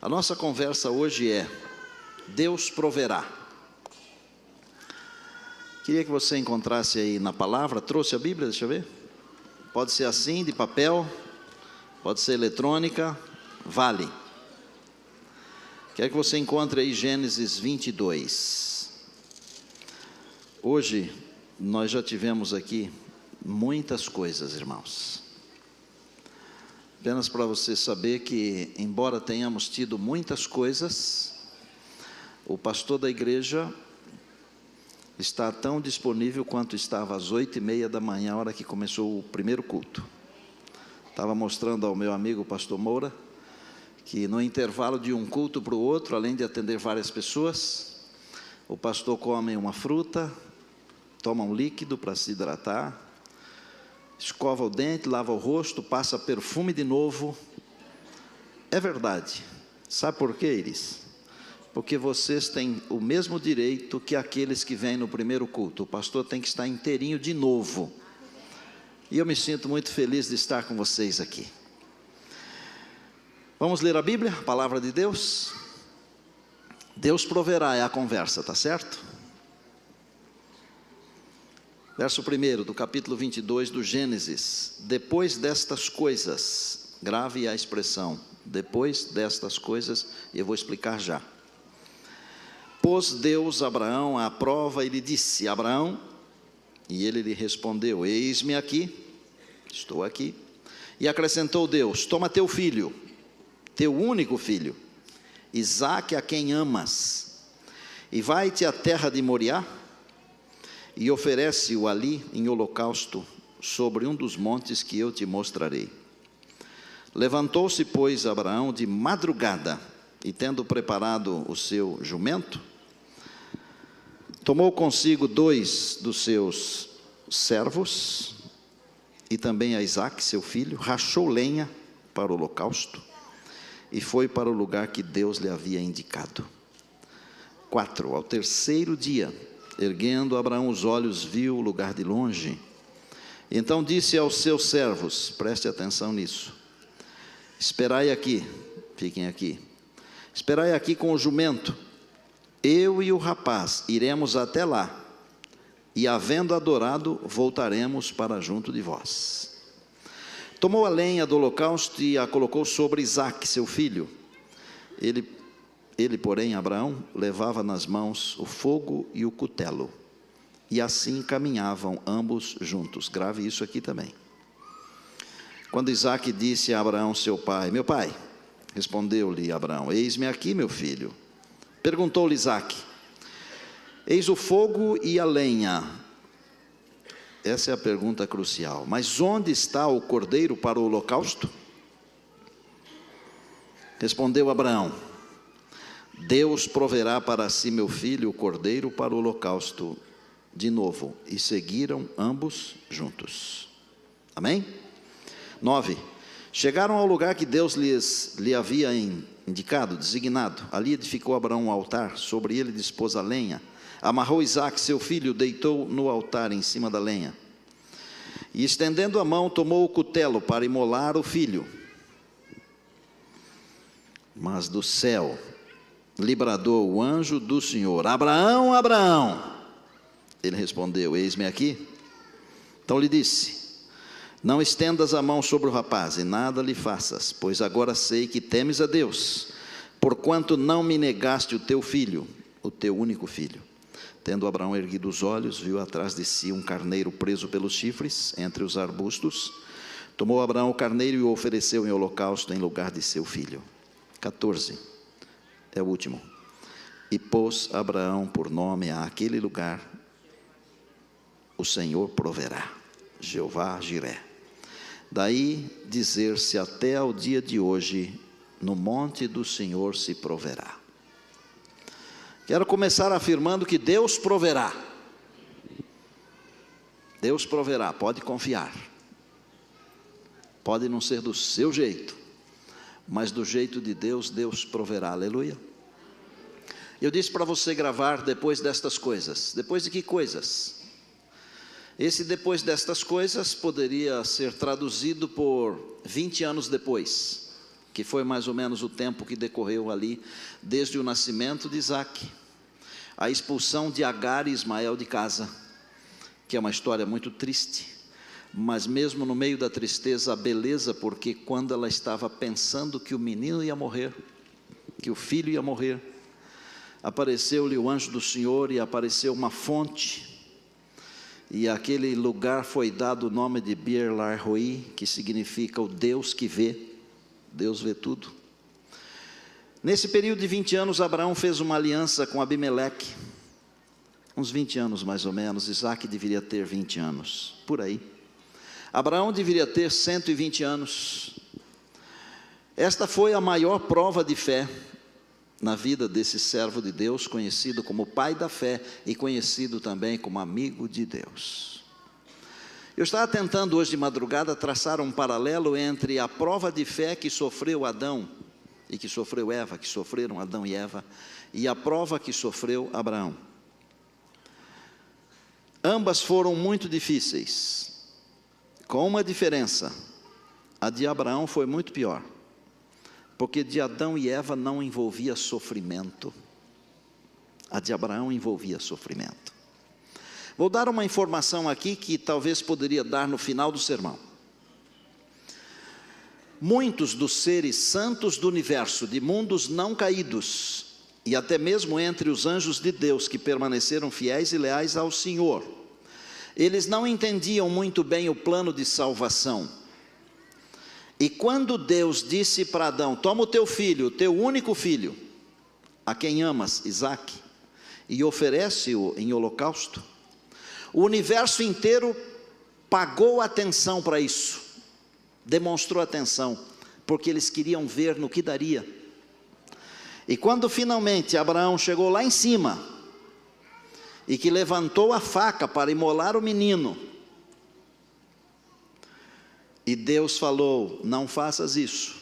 A nossa conversa hoje é: Deus proverá. Queria que você encontrasse aí na palavra. Trouxe a Bíblia? Deixa eu ver. Pode ser assim, de papel, pode ser eletrônica, vale. Quero que você encontre aí Gênesis 22. Hoje nós já tivemos aqui muitas coisas, irmãos. Apenas para você saber que, embora tenhamos tido muitas coisas, o pastor da igreja está tão disponível quanto estava às 8h30 da manhã, a hora que começou o primeiro culto. Estava mostrando ao meu amigo, o pastor Moura, que no intervalo de um culto para o outro, além de atender várias pessoas, o pastor come uma fruta, toma um líquido para se hidratar, escova o dente, lava o rosto, passa perfume de novo. É verdade. Sabe por quê, Iris? Porque vocês têm o mesmo direito que aqueles que vêm no primeiro culto. O pastor tem que estar inteirinho de novo. E eu me sinto muito feliz de estar com vocês aqui. Vamos ler a Bíblia, a palavra de Deus. Deus proverá é a conversa, tá certo? Verso 1 do capítulo 22 do Gênesis. Depois destas coisas, grave a expressão, depois destas coisas, e eu vou explicar já. Pôs Deus Abraão à prova e lhe disse: Abraão, e ele lhe respondeu: eis-me aqui, estou aqui. E acrescentou Deus: toma teu filho, teu único filho, Isaque, a quem amas, e vai-te à terra de Moriá, e oferece-o ali em holocausto sobre um dos montes que eu te mostrarei. Levantou-se, pois, Abraão de madrugada, e tendo preparado o seu jumento, tomou consigo 2 dos seus servos, e também a Isaque, seu filho, rachou lenha para o holocausto, e foi para o lugar que Deus lhe havia indicado. 4, ao terceiro dia, erguendo Abraão os olhos, viu o lugar de longe. Então disse aos seus servos, preste atenção nisso: esperai aqui, fiquem aqui, esperai aqui com o jumento, eu e o rapaz iremos até lá, e havendo adorado, voltaremos para junto de vós. Tomou a lenha do holocausto e a colocou sobre Isaque, seu filho. Ele, porém, Abraão, levava nas mãos o fogo e o cutelo, e assim caminhavam ambos juntos. Grave isso aqui também. Quando Isaque disse a Abraão, seu pai: meu pai, respondeu-lhe Abraão: eis-me aqui, meu filho. Perguntou-lhe Isaque: eis o fogo e a lenha. Essa é a pergunta crucial. Mas onde está o cordeiro para o holocausto? Respondeu Abraão: Deus proverá para si, meu filho, o cordeiro para o holocausto. De novo, e seguiram ambos juntos. Amém? 9. Chegaram ao lugar que Deus lhe havia indicado, designado. Ali edificou Abraão um altar, sobre ele dispôs a lenha. Amarrou Isaque, seu filho, deitou no altar em cima da lenha. E estendendo a mão, tomou o cutelo para imolar o filho. Mas do céu lhe bradou o anjo do Senhor: Abraão, Abraão. Ele respondeu: eis-me aqui. Então lhe disse: não estendas a mão sobre o rapaz, e nada lhe faças, pois agora sei que temes a Deus, porquanto não me negaste o teu filho, o teu único filho. Tendo Abraão erguido os olhos, viu atrás de si um carneiro preso pelos chifres, entre os arbustos. Tomou Abraão o carneiro e o ofereceu em holocausto em lugar de seu filho. 14. É o último. E pôs Abraão por nome àquele lugar: o Senhor proverá, Jeová Jiré. Daí dizer-se até ao dia de hoje: no monte do Senhor se proverá. Quero começar afirmando que Deus proverá. Deus proverá, pode confiar. Pode não ser do seu jeito, mas do jeito de Deus, Deus proverá. Aleluia. Eu disse para você gravar depois destas coisas. Depois de que coisas? Esse depois destas coisas poderia ser traduzido por 20 anos depois. que foi mais ou menos o tempo que decorreu ali, desde o nascimento de Isaque, a expulsão de Agar e Ismael de casa, que é uma história muito triste, mas mesmo no meio da tristeza, a beleza, porque quando ela estava pensando que o menino ia morrer, que o filho ia morrer, apareceu-lhe o anjo do Senhor e apareceu uma fonte, e aquele lugar foi dado o nome de Beer-Lahai-Roi, que significa o Deus que vê. Deus vê tudo. Nesse período de 20 anos, Abraão fez uma aliança com Abimeleque, uns 20 anos mais ou menos. Isaque deveria ter 20 anos, por aí. Abraão deveria ter 120 anos. Esta foi a maior prova de fé na vida desse servo de Deus, conhecido como pai da fé e conhecido também como amigo de Deus. Eu estava tentando hoje de madrugada traçar um paralelo entre a prova de fé que sofreu Adão e que sofreu Eva, que sofreram Adão e Eva, e a prova que sofreu Abraão. Ambas foram muito difíceis, com uma diferença: a de Abraão foi muito pior, porque de Adão e Eva não envolvia sofrimento, a de Abraão envolvia sofrimento. Vou dar uma informação aqui que talvez poderia dar no final do sermão. Muitos dos seres santos do universo, de mundos não caídos, e até mesmo entre os anjos de Deus que permaneceram fiéis e leais ao Senhor, eles não entendiam muito bem o plano de salvação. E quando Deus disse para Adão: toma o teu filho, o teu único filho, a quem amas, Isaque, e oferece-o em holocausto, o universo inteiro pagou atenção para isso, demonstrou atenção, porque eles queriam ver no que daria. E quando finalmente Abraão chegou lá em cima, e que levantou a faca para imolar o menino, e Deus falou: não faças isso,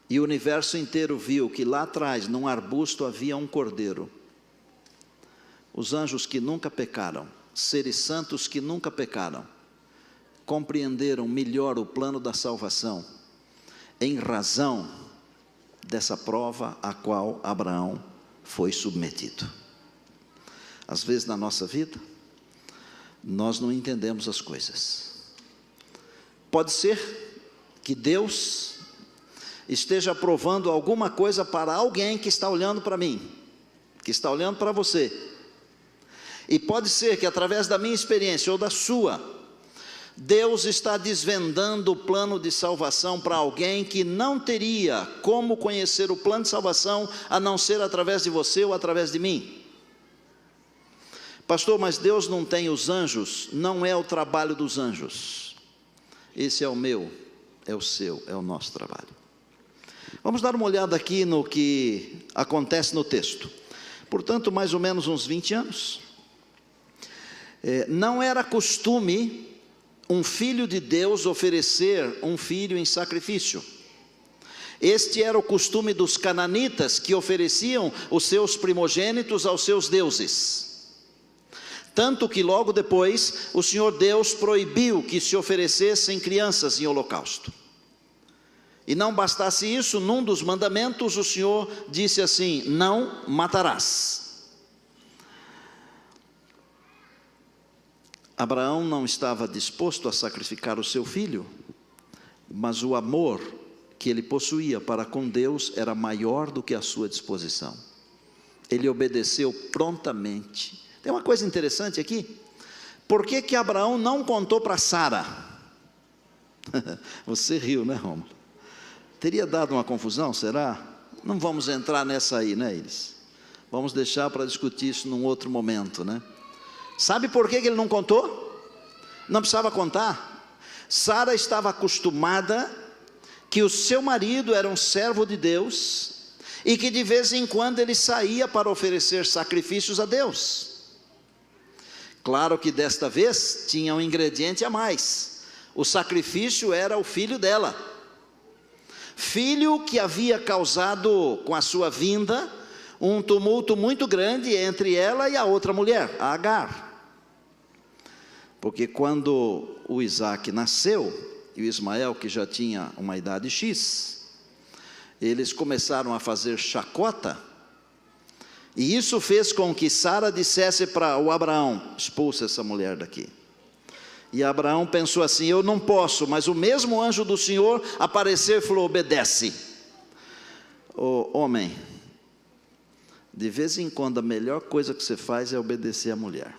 e o universo inteiro viu que lá atrás, num arbusto, havia um cordeiro. Os anjos que nunca pecaram, seres santos que nunca pecaram, compreenderam melhor o plano da salvação, em razão dessa prova a qual Abraão foi submetido. Às vezes na nossa vida, nós não entendemos as coisas. Pode ser que Deus esteja provando alguma coisa para alguém que está olhando para mim, que está olhando para você. E pode ser que através da minha experiência ou da sua, Deus está desvendando o plano de salvação para alguém que não teria como conhecer o plano de salvação a não ser através de você ou através de mim. Pastor, mas Deus não tem os anjos? Não é o trabalho dos anjos. Esse é o meu, é o seu, é o nosso trabalho. Vamos dar uma olhada aqui no que acontece no texto. Portanto, mais ou menos uns 20 anos. Não era costume um filho de Deus oferecer um filho em sacrifício. Este era o costume dos cananitas, que ofereciam os seus primogênitos aos seus deuses. Tanto que logo depois o Senhor Deus proibiu que se oferecessem crianças em holocausto. E não bastasse isso, num dos mandamentos o Senhor disse assim: não matarás. Abraão não estava disposto a sacrificar o seu filho, mas o amor que ele possuía para com Deus era maior do que a sua disposição. Ele obedeceu prontamente. Tem uma coisa interessante aqui. Por que que Abraão não contou para Sara? Você riu, né, Rômulo? Teria dado uma confusão, será? Não vamos entrar nessa aí, né, Iris? Vamos deixar para discutir isso num outro momento, né? Sabe por que ele não contou? Não precisava contar. Sara estava acostumada que o seu marido era um servo de Deus e que de vez em quando ele saía para oferecer sacrifícios a Deus. Claro que desta vez tinha um ingrediente a mais. O sacrifício era o filho dela. Filho que havia causado com a sua vinda um tumulto muito grande entre ela e a outra mulher, a Agar. Porque quando o Isaque nasceu, e o Ismael, que já tinha uma idade X, eles começaram a fazer chacota, e isso fez com que Sara dissesse para o Abraão: expulsa essa mulher daqui. E Abraão pensou assim: eu não posso, mas o mesmo anjo do Senhor apareceu e falou: obedece. Ô homem, de vez em quando a melhor coisa que você faz é obedecer a mulher.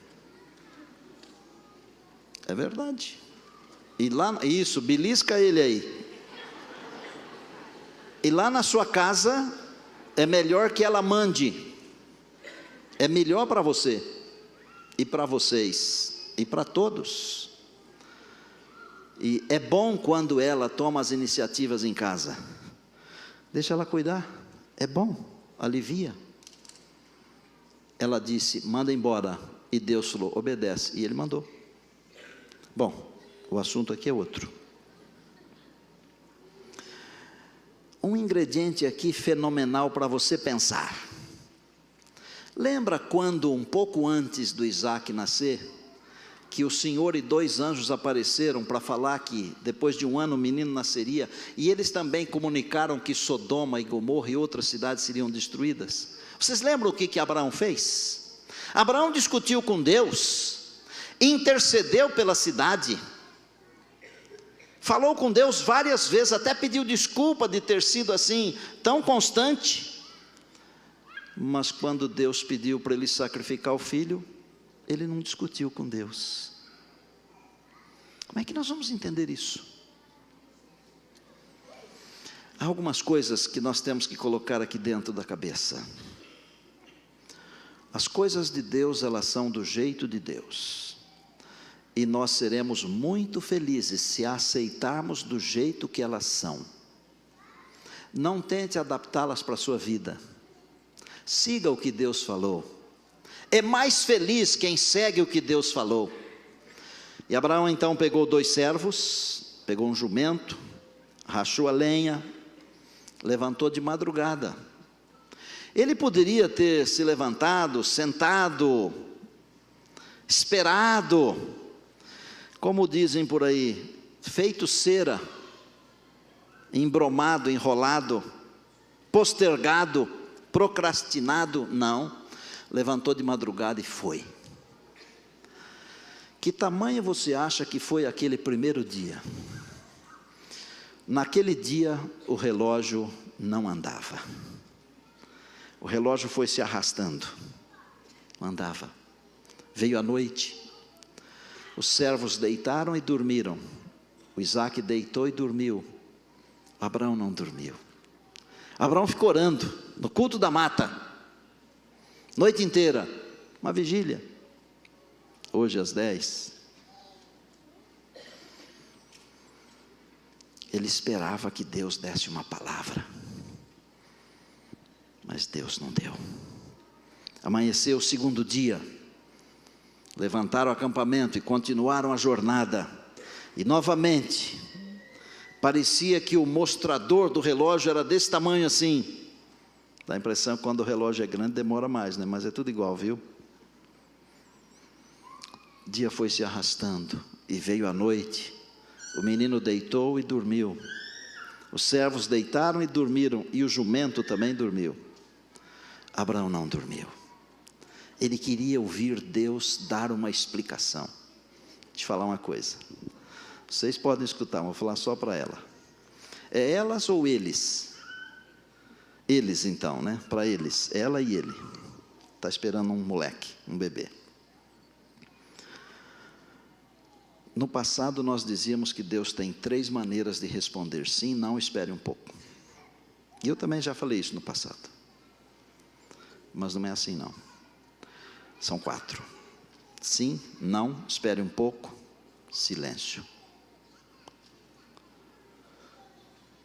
É verdade. E lá, isso, belisca ele aí. E lá na sua casa, é melhor que ela mande. É melhor para você, e para vocês, e para todos. E é bom quando ela toma as iniciativas em casa. Deixa ela cuidar, é bom, alivia. Ela disse: manda embora. E Deus falou: obedece. E ele mandou. Bom, o assunto aqui é outro. Um ingrediente aqui fenomenal para você pensar. Lembra quando, um pouco antes do Isaac nascer, que o Senhor e 2 anjos apareceram para falar que depois de 1 ano o menino nasceria, e eles também comunicaram que Sodoma e Gomorra e outras cidades seriam destruídas? Vocês lembram o que Abraão fez? Abraão discutiu com Deus, intercedeu pela cidade, falou com Deus várias vezes, até pediu desculpa de ter sido assim, tão constante. Mas quando Deus pediu para ele sacrificar o filho, ele não discutiu com Deus. Como é que nós vamos entender isso? Há algumas coisas que nós temos que colocar aqui dentro da cabeça. As coisas de Deus, elas são do jeito de Deus. E nós seremos muito felizes se a aceitarmos do jeito que elas são. Não tente adaptá-las para a sua vida. Siga o que Deus falou. É mais feliz quem segue o que Deus falou. E Abraão então pegou 2 servos, pegou um jumento, rachou a lenha, levantou de madrugada. Ele poderia ter se levantado, sentado, esperado, como dizem por aí, feito cera, embromado, enrolado, postergado, procrastinado. Não, levantou de madrugada e foi. Que tamanho você acha que foi aquele primeiro dia? Naquele dia o relógio não andava. O relógio foi se arrastando, não andava. Veio a noite, os servos deitaram e dormiram. O Isaac deitou e dormiu. Abraão não dormiu. Abraão ficou orando no culto da mata, noite inteira, uma vigília. Hoje às 10, ele esperava que Deus desse uma palavra, mas Deus não deu. Amanheceu o segundo dia, levantaram o acampamento e continuaram a jornada, e novamente, parecia que o mostrador do relógio era desse tamanho assim. Dá a impressão que quando o relógio é grande demora mais, né? Mas é tudo igual, viu? O dia foi se arrastando e veio a noite. O menino deitou e dormiu. Os servos deitaram e dormiram, e o jumento também dormiu. Abraão não dormiu. Ele queria ouvir Deus dar uma explicação. Deixa eu te falar uma coisa. Vocês podem escutar, vou falar só para ela. É elas ou eles? Eles então, né? Para eles, ela e ele. Está esperando um moleque, um bebê. No passado nós dizíamos que Deus tem 3 maneiras de responder: sim, não, espere um pouco. E eu também já falei isso no passado. Mas não é assim não. São 4. Sim, não, espere um pouco, silêncio.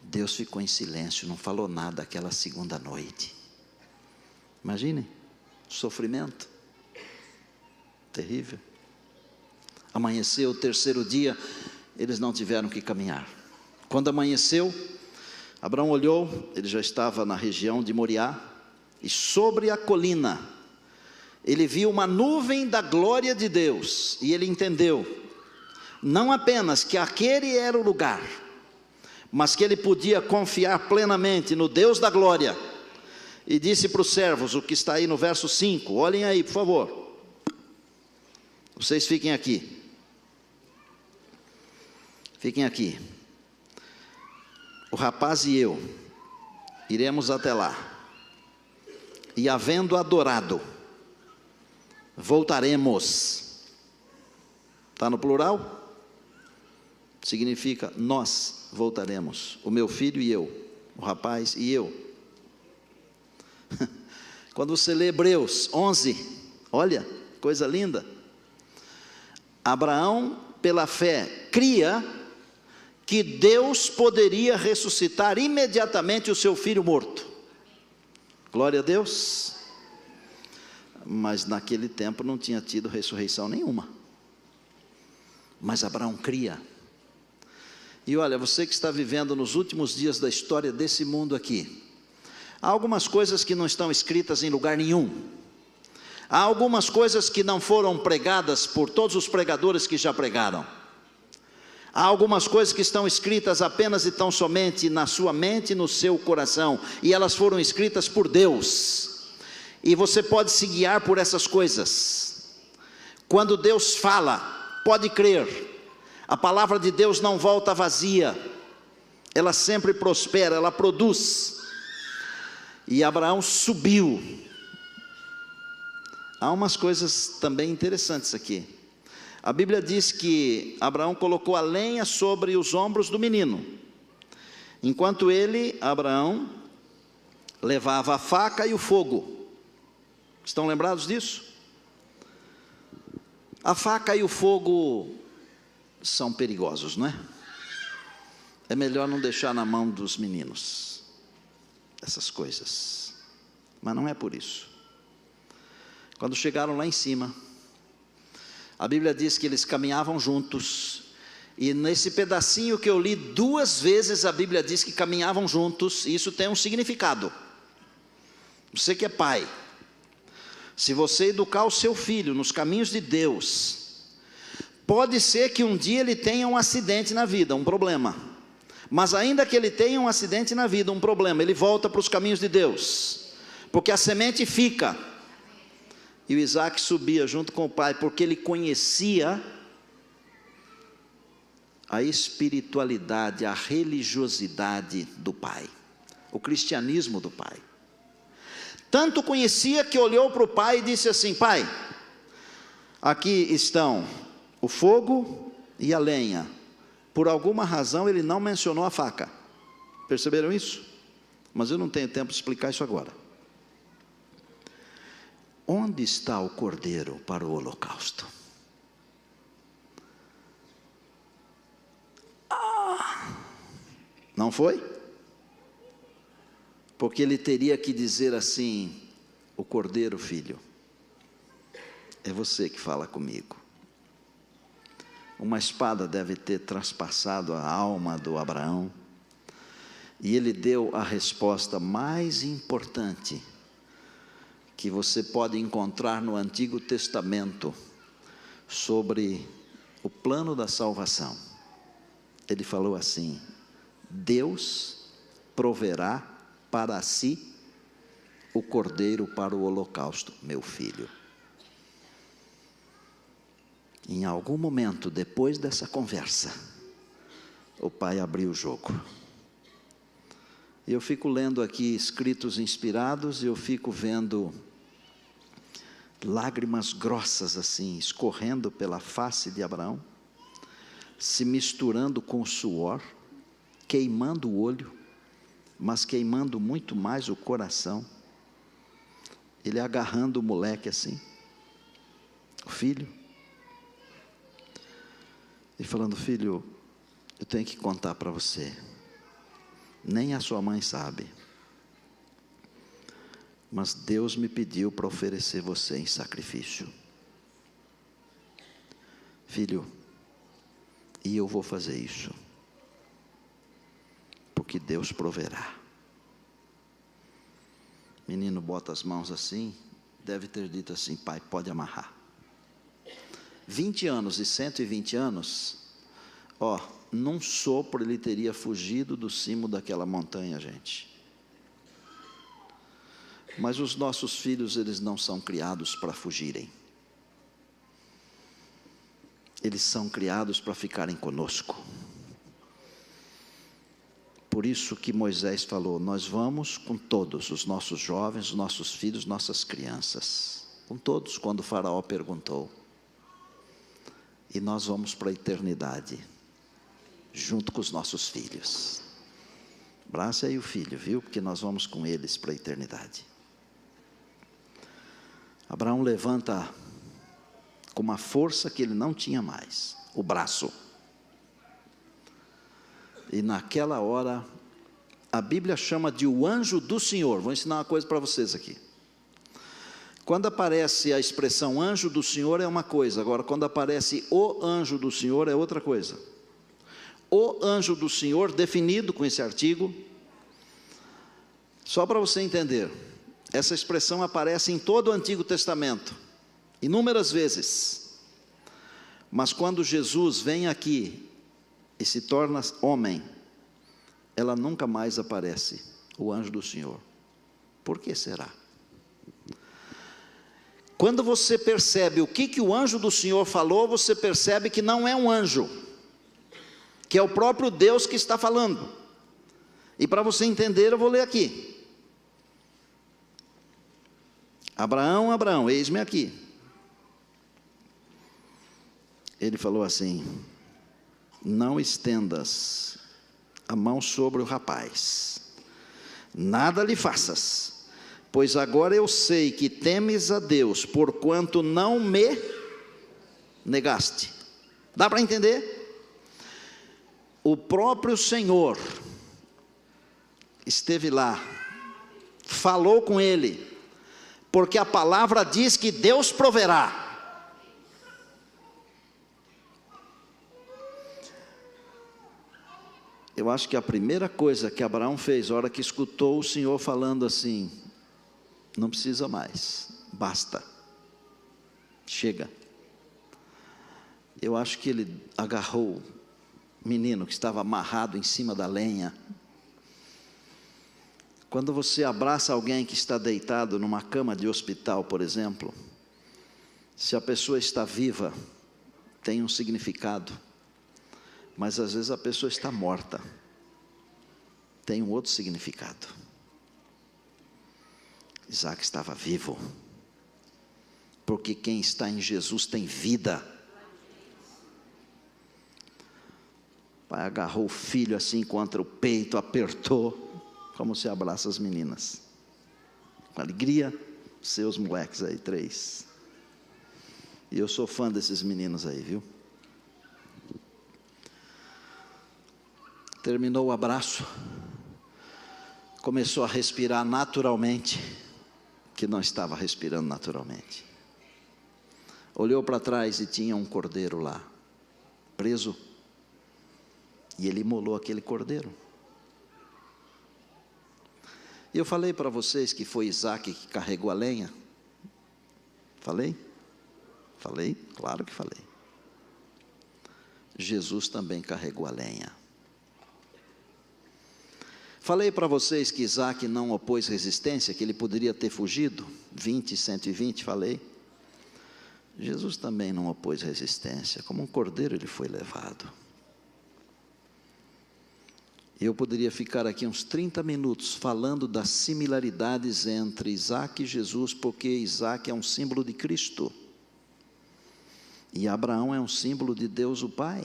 Deus ficou em silêncio, não falou nada aquela segunda noite. Imaginem, sofrimento terrível. Amanheceu o terceiro dia, eles não tiveram que caminhar. Quando amanheceu, Abraão olhou, ele já estava na região de Moriá, e sobre a colina, ele viu uma nuvem da glória de Deus, e ele entendeu, não apenas que aquele era o lugar, mas que ele podia confiar plenamente no Deus da glória. E disse para os servos, o que está aí no verso 5, olhem aí, por favor. Vocês fiquem aqui. Fiquem aqui. O rapaz e eu iremos até lá. E havendo adorado, voltaremos. Está no plural? Significa nós voltaremos. O meu filho e eu. O rapaz e eu. Quando você lê Hebreus 11, olha, coisa linda. Abraão, pela fé, cria que Deus poderia ressuscitar imediatamente o seu filho morto. Glória a Deus. Mas naquele tempo não tinha tido ressurreição nenhuma. Mas Abraão cria. E olha, você que está vivendo nos últimos dias da história desse mundo aqui, há algumas coisas que não estão escritas em lugar nenhum. Há algumas coisas que não foram pregadas por todos os pregadores que já pregaram. Há algumas coisas que estão escritas apenas e tão somente na sua mente e no seu coração. E elas foram escritas por Deus. E você pode se guiar por essas coisas. Quando Deus fala, pode crer. A palavra de Deus não volta vazia. Ela sempre prospera, ela produz. E Abraão subiu. Há umas coisas também interessantes aqui. A Bíblia diz que Abraão colocou a lenha sobre os ombros do menino, enquanto ele, Abraão, levava a faca e o fogo. Estão lembrados disso? A faca e o fogo são perigosos, não é? É melhor não deixar na mão dos meninos essas coisas, mas não é por isso. Quando chegaram lá em cima, a Bíblia diz que eles caminhavam juntos, e nesse pedacinho que eu li 2 vezes, a Bíblia diz que caminhavam juntos, e isso tem um significado. Você que é pai, se você educar o seu filho nos caminhos de Deus, pode ser que um dia ele tenha um acidente na vida, um problema, mas ainda que ele tenha um acidente na vida, um problema, ele volta para os caminhos de Deus, porque a semente fica. E o Isaac subia junto com o pai, porque ele conhecia a espiritualidade, a religiosidade do pai, o cristianismo do pai. Tanto conhecia que olhou para o pai e disse assim: pai, aqui estão o fogo e a lenha. Por alguma razão ele não mencionou a faca. Perceberam isso? Mas eu não tenho tempo de explicar isso agora. Onde está o cordeiro para o holocausto? Não foi? Porque ele teria que dizer assim: o cordeiro, filho, é você que fala comigo. Uma espada deve ter transpassado a alma do Abraão, e ele deu a resposta mais importante que você pode encontrar no Antigo Testamento sobre o plano da salvação. Ele falou assim: Deus proverá para si o cordeiro para o holocausto, meu filho. Em algum momento, depois dessa conversa, o pai abriu o jogo. Eu fico lendo aqui escritos inspirados, e eu fico vendo lágrimas grossas assim, escorrendo pela face de Abraão, se misturando com o suor, queimando o olho, mas queimando muito mais o coração. Ele agarrando o moleque assim, o filho, e falando: filho, eu tenho que contar para você, nem a sua mãe sabe, mas Deus me pediu para oferecer você em sacrifício. Filho, e eu vou fazer isso, porque Deus proverá. Menino bota as mãos assim, deve ter dito assim: pai, pode amarrar. 20 anos e 120 anos, num sopro ele teria fugido do cimo daquela montanha, gente. Mas os nossos filhos, eles não são criados para fugirem. Eles são criados para ficarem conosco. Por isso que Moisés falou, nós vamos com todos, os nossos jovens, os nossos filhos, nossas crianças. Com todos, quando o faraó perguntou. E nós vamos para a eternidade, junto com os nossos filhos. Abraça aí o filho, viu? Porque nós vamos com eles para a eternidade. Abraão levanta com uma força que ele não tinha mais, o braço. E naquela hora, a Bíblia chama de o anjo do Senhor. Vou ensinar uma coisa para vocês aqui. Quando aparece a expressão anjo do Senhor é uma coisa, agora quando aparece o anjo do Senhor é outra coisa. O anjo do Senhor, definido com esse artigo, só para você entender, essa expressão aparece em todo o Antigo Testamento, inúmeras vezes. Mas quando Jesus vem aqui e se torna homem, ela nunca mais aparece, o anjo do Senhor. Por que será? Quando você percebe o que o anjo do Senhor falou, você percebe que não é um anjo, que é o próprio Deus que está falando. E para você entender, eu vou ler aqui. Abraão, Abraão, eis-me aqui. Ele falou assim, não estendas a mão sobre o rapaz, nada lhe faças, pois agora eu sei que temes a Deus, porquanto não me negaste. Dá para entender? O próprio Senhor esteve lá, falou com ele, porque a palavra diz que Deus proverá. Eu acho que a primeira coisa que Abraão fez, a hora que escutou o Senhor falando assim, não precisa mais, basta, chega. Eu acho que ele agarrou o menino que estava amarrado em cima da lenha. Quando você abraça alguém que está deitado numa cama de hospital, por exemplo, se a pessoa está viva, tem um significado, mas às vezes a pessoa está morta, tem um outro significado. Isaac estava vivo, porque quem está em Jesus tem vida. O pai agarrou o filho assim contra o peito, apertou, como se abraça as meninas, com alegria, seus moleques aí, 3, e eu sou fã desses meninos aí, viu? Terminou o abraço, começou a respirar naturalmente, que não estava respirando naturalmente, olhou para trás e tinha um cordeiro lá, preso, e ele imolou aquele cordeiro. E eu falei para vocês que foi Isaac que carregou a lenha? Falei? Falei? Claro que falei. Jesus também carregou a lenha. Falei para vocês que Isaac não opôs resistência, que ele poderia ter fugido, 20, 120, falei. Jesus também não opôs resistência, como um cordeiro ele foi levado. Eu poderia ficar aqui uns 30 minutos falando das similaridades entre Isaac e Jesus, porque Isaac é um símbolo de Cristo, e Abraão é um símbolo de Deus o Pai.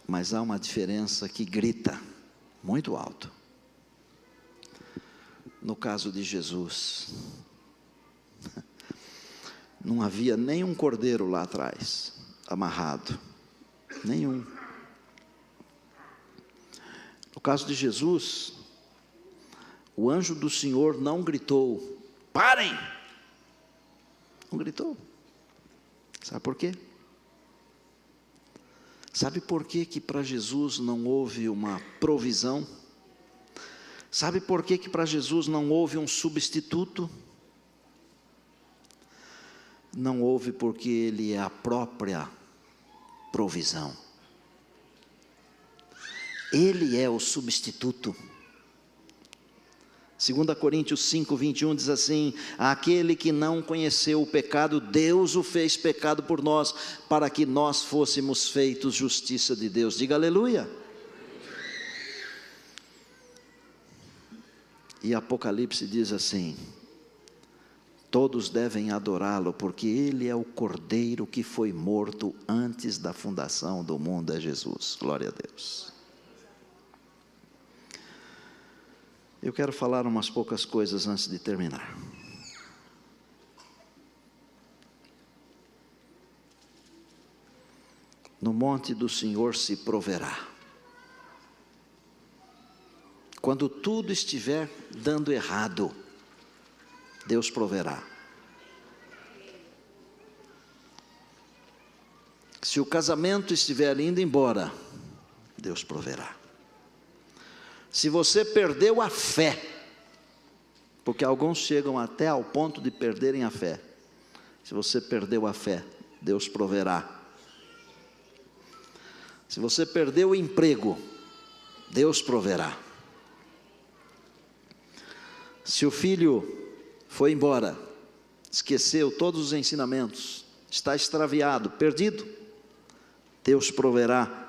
Mas há uma diferença que grita muito alto. No caso de Jesus, não havia nenhum cordeiro lá atrás, amarrado. Nenhum. No caso de Jesus, o anjo do Senhor não gritou, parem! Não gritou. Sabe por quê? Sabe por quê que para Jesus não houve uma provisão? Sabe por quê que para Jesus não houve um substituto? não houve porque Ele é a própria provisão. Ele é o substituto. 2 Coríntios 5, 21 diz assim: aquele que não conheceu o pecado, Deus o fez pecado por nós, para que nós fôssemos feitos justiça de Deus. Diga aleluia. E Apocalipse diz assim: todos devem adorá-lo, porque Ele é o Cordeiro que foi morto antes da fundação do mundo, é Jesus. Glória a Deus. Eu quero falar umas poucas coisas antes de terminar. No monte do Senhor se proverá. Quando tudo estiver dando errado, Deus proverá. Se o casamento estiver indo embora, Deus proverá. Se você perdeu a fé, porque alguns chegam até ao ponto de perderem a fé. Se você perdeu a fé, Deus proverá. Se você perdeu o emprego, Deus proverá. Se o filho foi embora, esqueceu todos os ensinamentos, está extraviado, perdido, Deus proverá.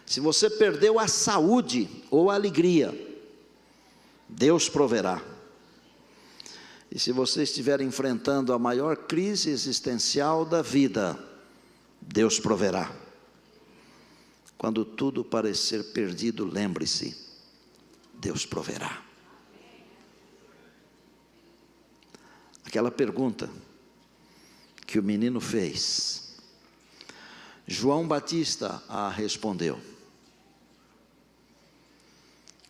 Se você perdeu a saúde ou a alegria, Deus proverá. E se você estiver enfrentando a maior crise existencial da vida, Deus proverá. Quando tudo parecer perdido, lembre-se, Deus proverá. Aquela pergunta que o menino fez, João Batista a respondeu.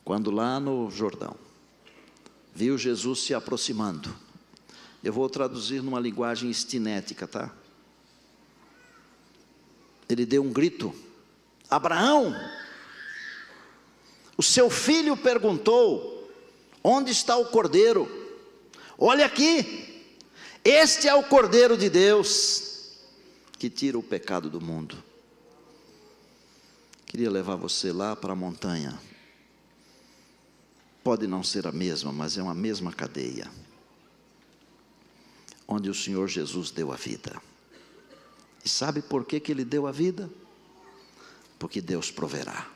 Quando lá no Jordão, viu Jesus se aproximando. Eu vou traduzir numa linguagem estinética, tá? Ele deu um grito: Abraão, o seu filho perguntou, onde está o cordeiro? Olha aqui, este é o Cordeiro de Deus, que tira o pecado do mundo. Queria levar você lá para a montanha. Pode não ser a mesma, mas é uma mesma cadeia, onde o Senhor Jesus deu a vida. E sabe por que Ele deu a vida? Porque Deus proverá.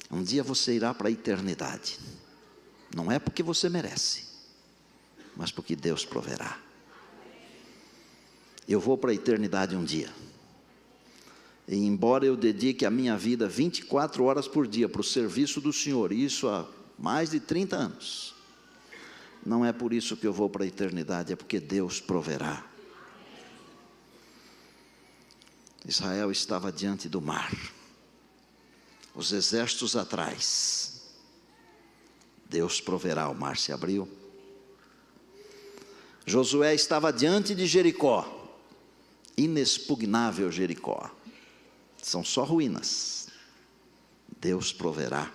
Um dia você irá para a eternidade. Não é porque você merece, mas porque Deus proverá. Eu vou para a eternidade um dia. E embora eu dedique a minha vida 24 horas por dia para o serviço do Senhor, e isso há mais de 30 anos, não é por isso que eu vou para a eternidade, é porque Deus proverá. Israel estava diante do mar, os exércitos atrás. Deus proverá, o mar se abriu. Josué estava diante de Jericó, inexpugnável Jericó. São só ruínas. Deus proverá.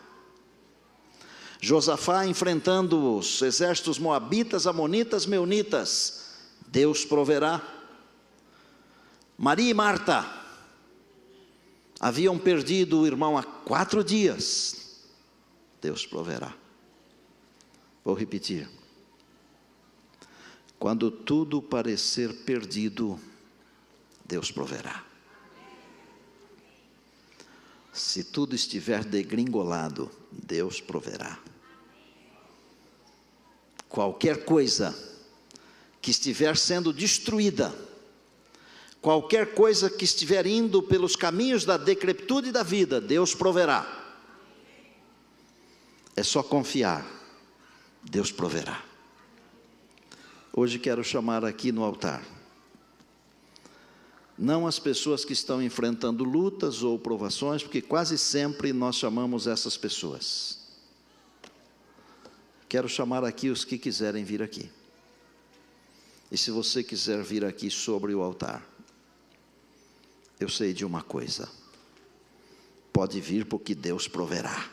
Josafá enfrentando os exércitos moabitas, amonitas, meunitas. Deus proverá. Maria e Marta haviam perdido o irmão há 4 dias. Deus proverá. Vou repetir. Quando tudo parecer perdido, Deus proverá. Se tudo estiver degringolado, Deus proverá. Qualquer coisa que estiver sendo destruída, qualquer coisa que estiver indo pelos caminhos da decrepitude da vida, Deus proverá. É só confiar, Deus proverá. Hoje quero chamar aqui no altar, não as pessoas que estão enfrentando lutas ou provações, porque quase sempre nós chamamos essas pessoas. Quero chamar aqui os que quiserem vir aqui. E se você quiser vir aqui sobre o altar, eu sei de uma coisa: pode vir, porque Deus proverá.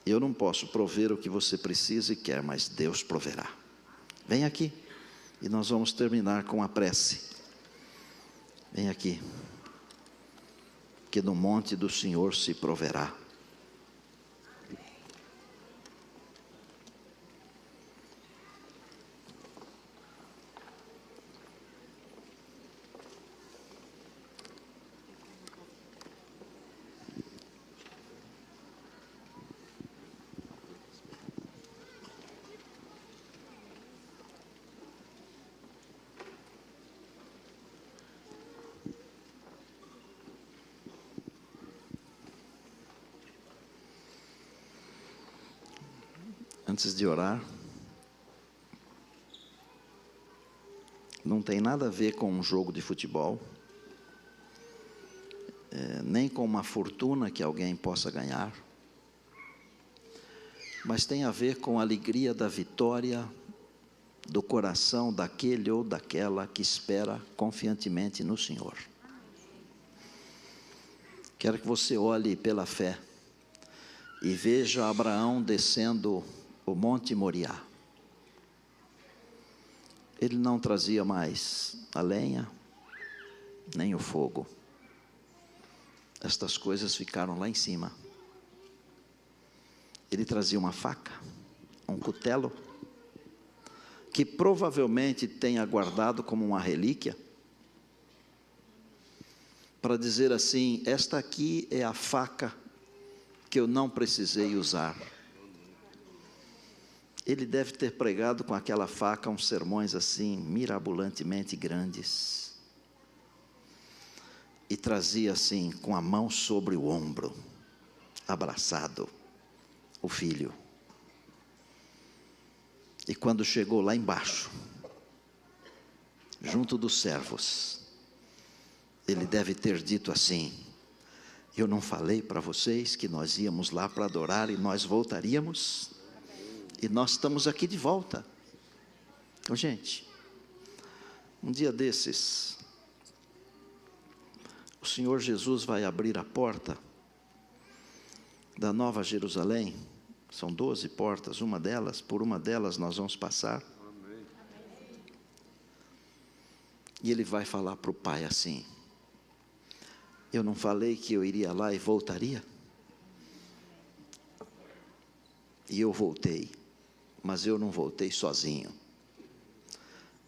Eu não posso prover o que você precisa e quer, mas Deus proverá. Vem aqui. E nós vamos terminar com a prece. Vem aqui. Que no monte do Senhor se proverá. Antes de orar, não tem nada a ver com um jogo de futebol, nem com uma fortuna que alguém possa ganhar, mas tem a ver com a alegria da vitória do coração daquele ou daquela que espera confiantemente no Senhor. Quero que você olhe pela fé e veja Abraão descendo o Monte Moriá. Ele não trazia mais a lenha, nem o fogo. Estas coisas ficaram lá em cima. Ele trazia uma faca, um cutelo, que provavelmente tenha guardado como uma relíquia, para dizer assim: esta aqui é a faca que eu não precisei usar. Ele deve ter pregado com aquela faca uns sermões assim, mirabolantemente grandes. E trazia assim, com a mão sobre o ombro, abraçado, o filho. E quando chegou lá embaixo, junto dos servos, ele deve ter dito assim: eu não falei para vocês que nós íamos lá para adorar e nós voltaríamos? E nós estamos aqui de volta. Gente, um dia desses, o Senhor Jesus vai abrir a porta da Nova Jerusalém. São 12 portas, por uma delas nós vamos passar. Amém. E Ele vai falar para o Pai assim: eu não falei que eu iria lá e voltaria? E eu voltei. Mas eu não voltei sozinho.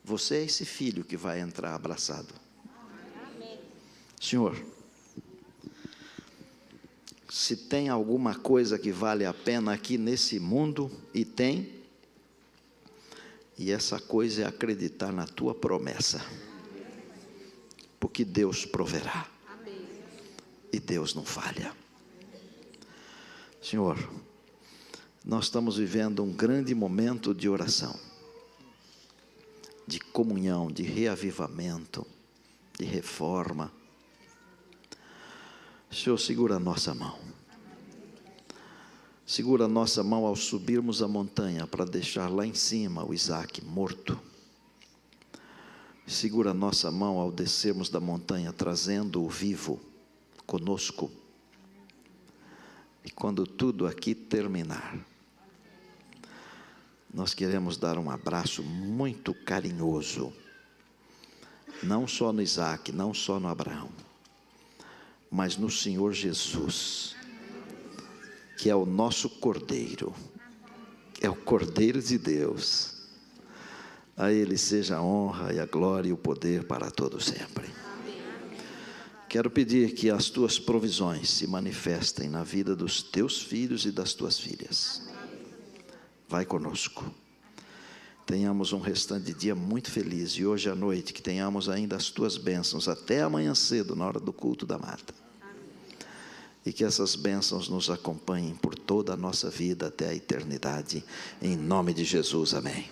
Você é esse filho que vai entrar abraçado. Amém. Senhor, se tem alguma coisa que vale a pena aqui nesse mundo, e tem, e essa coisa é acreditar na tua promessa, porque Deus proverá. Amém. E Deus não falha. Senhor, nós estamos vivendo um grande momento de oração, de comunhão, de reavivamento, de reforma. Senhor, segura a nossa mão. Segura a nossa mão ao subirmos a montanha para deixar lá em cima o Isaac morto. Segura a nossa mão ao descermos da montanha, trazendo o vivo conosco. E quando tudo aqui terminar, nós queremos dar um abraço muito carinhoso, não só no Isaac, não só no Abraão, mas no Senhor Jesus, que é o nosso Cordeiro, é o Cordeiro de Deus. A Ele seja a honra e a glória e o poder para todo sempre. Quero pedir que as tuas provisões se manifestem na vida dos teus filhos e das tuas filhas. Vai conosco. Tenhamos um restante de dia muito feliz. E hoje à noite que tenhamos ainda as tuas bênçãos até amanhã cedo, na hora do culto da mata. E que essas bênçãos nos acompanhem por toda a nossa vida até a eternidade. Em nome de Jesus, amém.